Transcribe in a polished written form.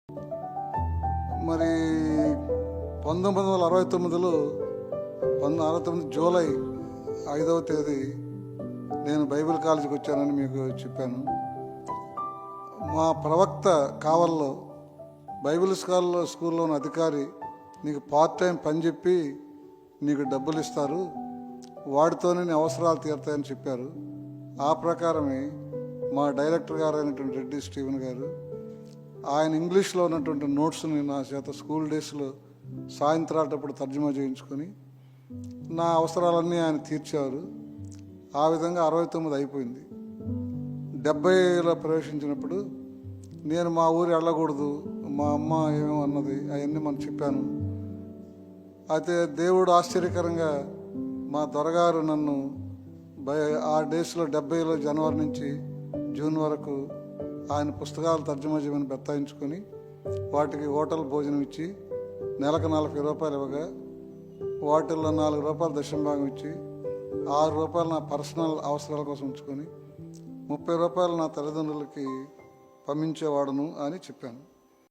మరి 1969లో 1969 జూలై 5వ తేదీ నేను బైబిల్ కాలేజీకి వచ్చానని మీకు చెప్పాను. మా ప్రవక్త కావల్లో బైబిల్ స్కూల్లోని అధికారి నీకు పార్ట్ టైం పని చెప్పి నీకు డబ్బులు ఇస్తారు, వాటితోనే నీ అవసరాలు తీరుతాయని చెప్పారు. ఆ ప్రకారమే మా డైరెక్టర్ గారు అయినటువంటి రెడ్డి స్టీవెన్ గారు ఆయన ఇంగ్లీష్లో ఉన్నటువంటి నోట్స్ని నా చేత స్కూల్ డేస్లో సాయంత్రాటప్పుడు తర్జుమా చేయించుకొని నా అవసరాలన్నీ ఆయన తీర్చారు. ఆ విధంగా 69 అయిపోయింది. 70లో ప్రవేశించినప్పుడు నేను మా ఊరు వెళ్ళకూడదు, మా అమ్మ ఏమేమో అన్నది, అవన్నీ మనం చెప్పాను. అయితే దేవుడు ఆశ్చర్యకరంగా మా దొరగారు నన్ను ఆ డేస్లో 70లో జనవరి నుంచి జూన్ వరకు ఆయన పుస్తకాలు తర్జుమా చేయమని బెత్తాయించుకొని వాటికి హోటల్ భోజనం ఇచ్చి నెలకు 40 రూపాయలు ఇవ్వగా వాటిల్లో 4 రూపాయలు దశంభాగం ఇచ్చి 6 రూపాయలు నా పర్సనల్ అవసరాల కోసం ఉంచుకొని 30 రూపాయలు నా తల్లిదండ్రులకి పంపించేవాడును అని చెప్పాను.